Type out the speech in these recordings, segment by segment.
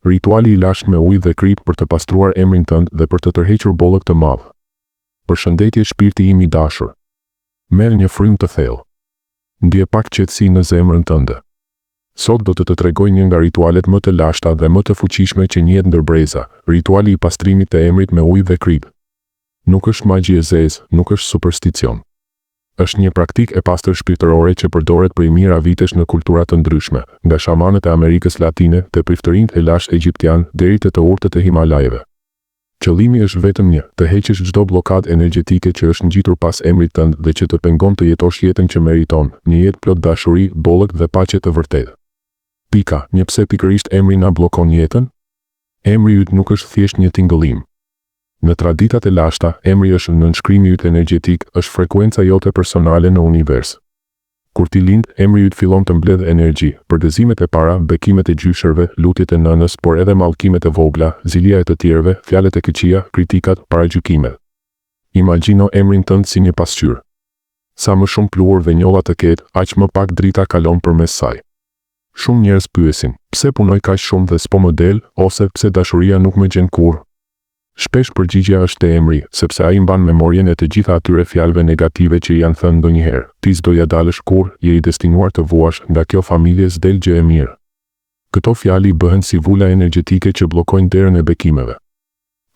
Rituali i lashtë me ujë dhe krip për të pastruar emrin tënd dhe për të tërhequr bollëk të madh. Përshëndetje shpirti im i dashur. Merr një frymë të thellë. Ndje pak qetësi në zemrën tënde. Sot do të tregoj një nga ritualet më të lashta dhe më të fuqishme që njihet ndër breza, rituali i pastrimit të emrit me ujë dhe krip. Nuk është magji e zezë, nuk është supersticion. Është një praktik e pastër shpirtërore që përdoret prej mijëra vitesh në kultura të ndryshme, nga shamanët e Amerikës Latine te priftërinjtë e lashtë egjiptian deri te të urtët e Himalajeve. Qëllimi është vetëm një, të heqësh çdo blokadë energjetike që është ngjitur pas emrit tënd dhe që të pengon të jetosh jetën që meriton, një jetë plot dashuri, bollëk dhe paqe të vërtetë. Pika, një pse pikërisht emri na bllokon jetën? Emri yt nuk është thjesht një tingëllim. Në traditat e lashta, emri është nënshkrimi yt energjetik, është frekuenca jote personale në univers. Kur ti lind, emri yt fillon të mbledh energji, përgëzimet e para, bekimet e gjyshërve, lutjet e nënës, por edhe mallkimet e vogla, zilia e të tjerëve, fjalët e këqija, kritikat, paragjykimet. Imagjino emrin tënd si një pasqyrë. Sa më shumë pluhur dhe njolla të ketë, aq më pak drita kalon përmes saj. Shumë njerëz pyesin, pse punoj kaq shumë dhe s'po më del, ose pse dashuria nuk më gjen kurrë. Shpesh përgjigjja është te emri, sepse ai mban memorien e të gjitha atyre fjalëve negative që janë thënë ndonjëherë. Ti s'do ja dalësh kurrë, je i destinuar të vuash, nga kjo familje s'del gjë e mirë. Këto fjalë bëhen si vula energjetike që bllokojnë derën e bekimeve.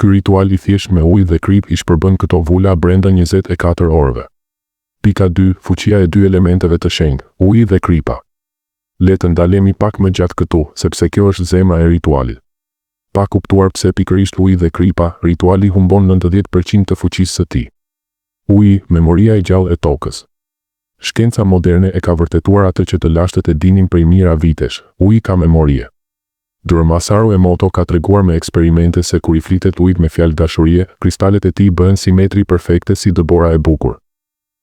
Ky ritual i thjesht me ujë dhe krip i shpërbën këto vula brenda 24 orëve. Pika 2, fuqia e dy elementeve të shenjtë, uji dhe kripa. Le të ndalemi pak më gjatë këtu, sepse kjo është zemra e ritualit. Pa kuptuar pse pikërisht uji dhe kripa, rituali humbon 90% të fuqisë së tij. Uji, memoria e gjallë e tokës. Shkenca moderne e ka vërtetuar atë që të lashtët e dinin prej mijëra vitesh, uji ka memorie. Masaru Emoto ka treguar me eksperimente se kur i flitet ujit me fjalë dashurie, kristalet e tij bëhen simetri perfekte si dëbora e bukur.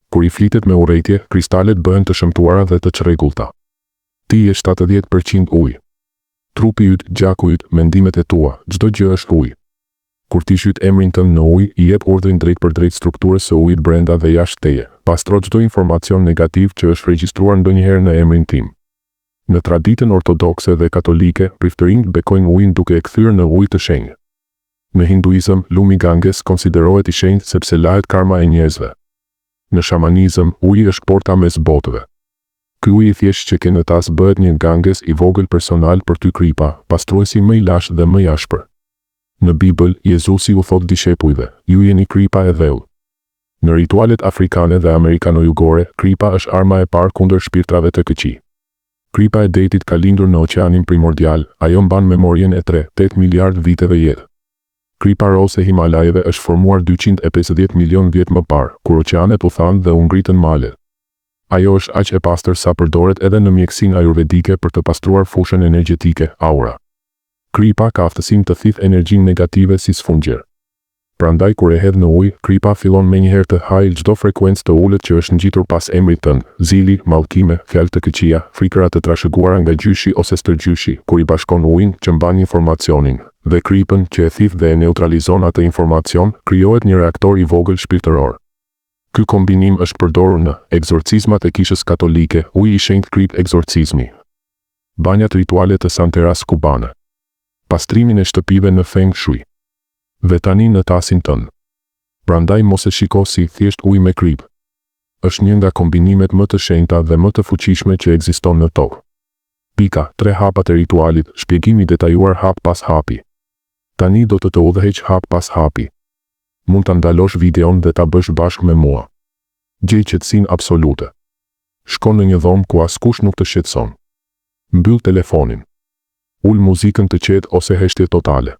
Kur i flitet me urrëtie, kristalet bëhen të shëmtuara dhe të çrregullta. Ti je 70% ujë. Trupi yt, gjaku yt, mendimet e tua, çdo gjë është ujë. Kur ti shyt emrin tënd në ujë, i jep urdhrin drejt për drejt strukturës së ujit brenda dhe jashtë teje. Pastro çdo informacion negativ që është regjistruar ndonjëherë në emrin tim. Në traditën ortodokse dhe katolike, priftërinjtë bekojnë ujin duke e kthyer në ujë të shenjtë. Në hinduizëm, lumi Ganges konsiderohet i shenjtë sepse lahet karma e njerëzve. Në shamanizëm, uji është porta mes botëve. Ky ujë i thjesht që ke në tas bëhet një Ganges i vogël personal për ty kripa, pastruesi më i lashtë dhe më i ashpër. Në Bibël, Jezusi u thot dishepujve, ju jeni kripa e dheu. Në ritualet afrikane dhe amerikano-jugore, kripa është arma e parë kundër shpirtrave të këqij. Kripa e detit ka lindur në oqeanin primordial, ajo mban memorien e 3-8 miliard viteve jetë. Kripa rose e Himalajeve është formuar 250 milion vjet më parë, kur oqeanet u thanë dhe u ngritën malet. Ajo është aq e pastër sa përdoret edhe në mjekësinë ajurvedike për të pastruar fushën energjetike, aura. Kripa ka aftësinë të thithë energjinë negative si sfungjer. Prandaj kur e hedh në ujë, kripa fillon menjëherë të hajë çdo frekuencë të ulët që është ngjitur pas emrit tënd, zili, mallkime, fjalë të këqija, frikëra të trashëguara nga gjyshi ose stërgjyshi, kur i bashkon ujin që mban informacionin dhe kripën që e thith dhe e neutralizon atë informacion, krijohet një reaktor i vogël shpirtëror. Ky kombinim është përdorur në egzorcizmat e kishës katolike, uji i shenjtë krip egzorcizmi. Banjat rituale të Santeras kubane. Pastrimin e shtëpive në Feng Shui. Dhe tani në tasin tënd. Prandaj mos e shiko si thjesht ujë me krip. Është një nga kombinimet më të shenjta dhe më të fuqishme që ekziston në tokë. Pika, 3 hapat e ritualit, shpjegimi detajuar hap pas hapi. Tani do të udhëheq hap pas hapi. Mund të ndalosh videon dhe ta bësh bashkë me mua. Gjej qetësinë absolute. Shko në një dhomë ku askush nuk të shqetëson. Mbyll telefonin. Ul muzikën të qetë ose heshtje totale.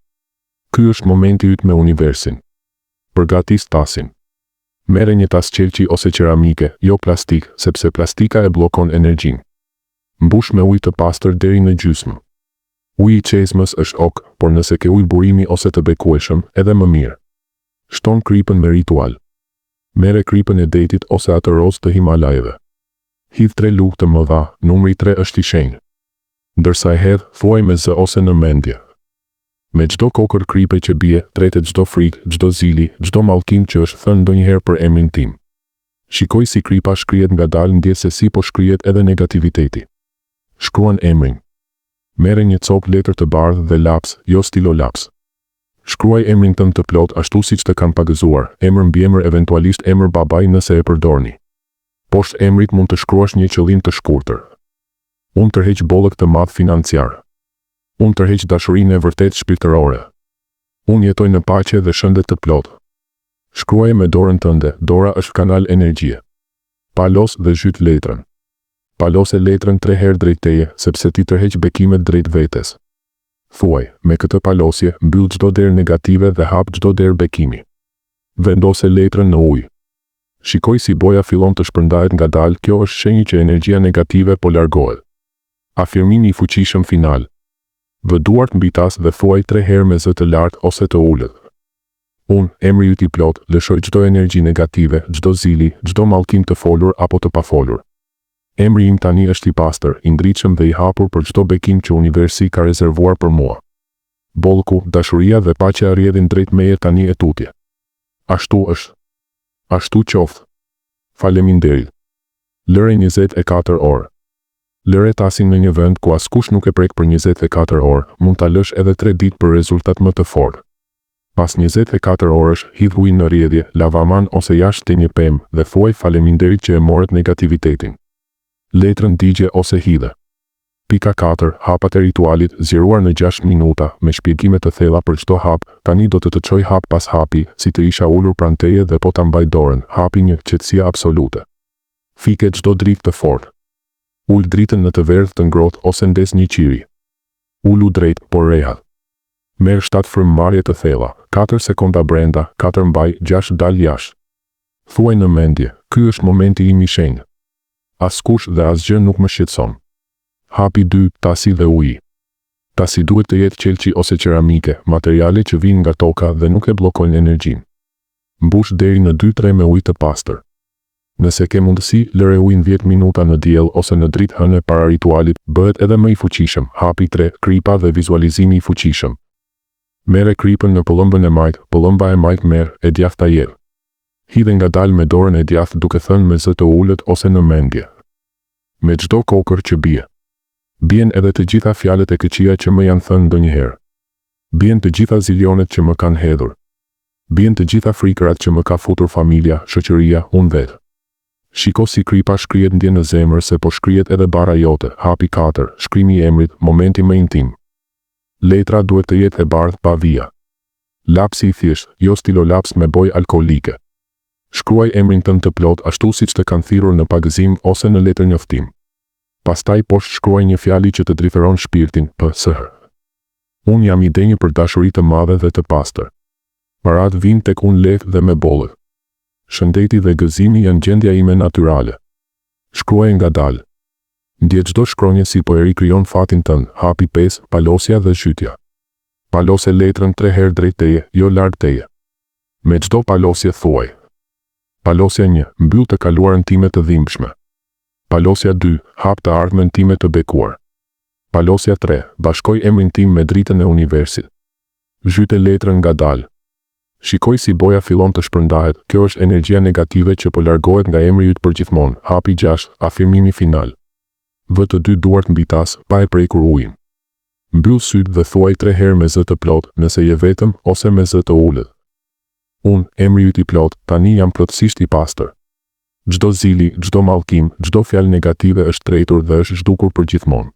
Ky është momenti yt me universin. Përgatis tasin. Merre një tas qelqi ose qeramike, jo plastik, sepse plastika e bllokon energjinë. Mbush me ujë të pastër deri në gjysmë. Uji i çezmës është ok, por nëse ke ujë burimi ose të bekueshëm, edhe më mirë. Shton kripën me ritual. Merre kripën e detit ose atë roz të Himalajeve. Hidh 3 lugë të mëdha, numri 3 është i shenjtë. Ndërsa e hedh, thuaj me zë ose në mendje. Me çdo kokër kripe që bie, tretet çdo frikë, çdo zili, çdo mallkim që është thënë ndonjëherë për emrin tim. Shikoj si kripa shkrihet ngadalë, ndjes se si po shkrihet edhe negativiteti. Shkruan emrin. Mere një copë letër të bardhë dhe laps, jo stilo laps. Shkruaj emrin tënd të plot ashtu siç të kanë pagëzuar, emër mbi emër, eventualisht emër babai nëse e përdorni. Poshtë emrit mund të shkruash një qëllim të shkurtër. Unë tërheq bollëk të madh financiar. Unë tërheq dashurinë e vërtet shpirtërore. Unë jetoj në paqe dhe shëndet të plot. Shkruaje me dorën tënde, dora është kanal energjie. Palos dhe zhyt letrën. Palose letrën 3 herë drejt teje, sepse ti tërheq bekimet drejt vetes. Thuaj, me këtë palosje, mbyll çdo derë negative dhe hap çdo derë bekimi. Vendose letrën në ujë. Shikoj si boja fillon të shpërndahet ngadalë, kjo është shenjë që energjia negative po largohet. Afirmimi i fuqishëm final. Vë duart mbi tas dhe thuaj 3 herë me zë të lartë ose të ulët. Unë, emri yt i plot, lëshoj çdo energji negative, çdo zili, çdo mallkim të folur apo të pafolur. Emri im tani është i pastër, i ngritshëm dhe i hapur për çdo bekim që universi ka rezervuar për mua. Bollku, dashuria dhe paqja rrjedhin drejt meje tani e tutje. Ashtu është. Ashtu qoftë. Faleminderit. Lëre 24 orë. Lëre tasin në një vend ku askush nuk e prek për 24 orë, mund ta lësh edhe 3 ditë për rezultat më të fortë. Pas 24 orësh, hidh ujin në rrjedhje, lavaman ose jashtë te një pemë dhe thuaj faleminderit që e morët negativitetin. Letrën digje ose hidhe. Pika 4. Hapat e ritualit, zgjeruar në 6 minuta, me shpjegime të thella për çdo hap. Tani do të çoj hap pas hapi, si të isha ulur pranë teje dhe po ta mbaj dorën. Hapi 1, qetësia absolute. Fike çdo dritë të fortë. Ul dritën në të verdhë të ngrohtë ose ndes një qiri. Ulu drejt, por rehat. Merr 7 frymëmarrje të thella, 4 sekonda brenda, 4 mbaj, 6 dal jashtë. Thuaj në mendje, ky është momenti im i shenjtë. Askush dhe asgjë nuk më shqetëson. Hapi 2. Tasi dhe uji. Tasi duhet të jetë qelçi ose qeramike, materiale që vijnë nga toka dhe nuk e bllokojnë energjinë. Mbush deri në 2-3 me ujë të pastër. Nëse ke mundësi, lëre ujin 10 minuta në diell ose në dritë hënë para ritualit, bëhet edhe më i fuqishëm. Hapi 3. Kripa dhe vizualizimi i fuqishëm. Merre kripën në pëllëmbën e majt, pëllëmba e majt merr, e djathta jep. Hidhe ngadalë me dorën e djathtë duke thënë me zë të ulët ose në mendje. Me çdo kokër që bie. Bien edhe të gjitha fjalët e këqija që më janë thënë ndonjëherë. Bien të gjitha zilionet që më kanë hedhur. Bien të gjitha frikërat që më ka futur familja, shoqëria, unë vetë. Shiko si kripa shkrihet ndje në zemër se po shkrihet edhe bara jote. Hapi 4. Shkrimi i emrit, momenti më intim. Letra duhet të jetë e bardhë pa vija. Lapsi i thjesht, jo stilo laps me bojë alkoolike. Shkruaj emrin tënd të plot ashtu siç të kanë thirrur në pagëzim ose në letër njoftim. Pastaj poshtë shkruaj një fjali që të driferon shpirtin, PS. Unë jam i denjë për dashuri të madhe dhe të pastër. Parat vijnë tek unë lehtë dhe me bollë. Shëndeti dhe gëzimi janë gjendja ime natyrale. Shkruaj ngadalë. Ndje çdo shkronjë si po e rikrijon fatin tënd. Hapi 5. Palosja dhe zhytja. Palose letrën 3 herë drejt teje, jo larg teje. Me çdo palosje thuaj. Palosja 1. Mbyll të kaluarën time të dhimbshme. Palosja 2. Hap të ardhmen time të bekuar. Palosja 3. Bashkoj emrin tim me dritën e universit. Zhyte letrën ngadalë. Shikoj si boja fillon të shpërndahet, kjo është energjia negative që po largohet nga emri yt përgjithmonë. Hapi 6. Afirmimi final. Vë të 2 duart mbi tas, pa e prekur ujin. Mbyll syt dhe thuaj 3 herë me zë të plot, nëse je vetëm ose me zë të ulët. Unë, emri yt i plot, tani jam plotësisht i pastër. Çdo zili, çdo mallkim, çdo fjalë negative është tretur dhe është zhdukur përgjithmonë.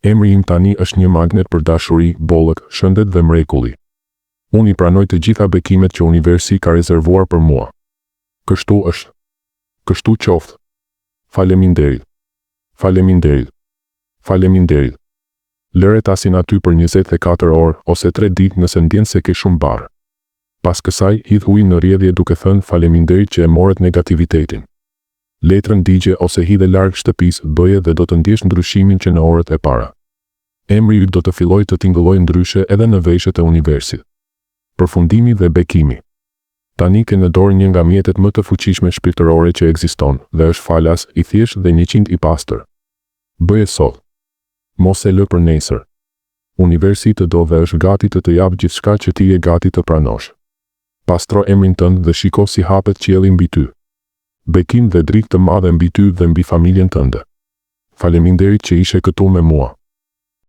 Emri im tani është një magnet për dashuri, bollëk, shëndet dhe mrekulli. Unë i pranoj të gjitha bekimet që universi ka rezervuar për mua. Kështu është. Kështu qoftë. Faleminderit. Faleminderit. Faleminderit. Lëre tasin aty për 24 orë ose 3 ditë nëse ndjen se ke shumë barë. Pas kësaj, hidh ujin në rrjedhje duke thënë faleminderit që e morët negativitetin. Letrën digje ose hidhe larg shtëpisë, bëje dhe do të ndjesh ndryshimin që në orët e para. Emri yt do të fillojë të tingëllojë ndryshe edhe në veshët e universit. Përfundimi dhe bekimi. Tani ke në dorë një nga mjetet më të fuqishme shpirtërore që ekziston, dhe është falas, i thjesht dhe 100 i pastër. Bëje sot. Mos e lë për nesër. Universi të do dhe është gati të japë gjithçka që ti je gati të pranosh. Pastro emrin tënd dhe shiko si hapet qielli mbi ty. Bekim dhe dritë të madhe mbi ty dhe mbi familjen tënde. Faleminderit që ishe këtu me mua.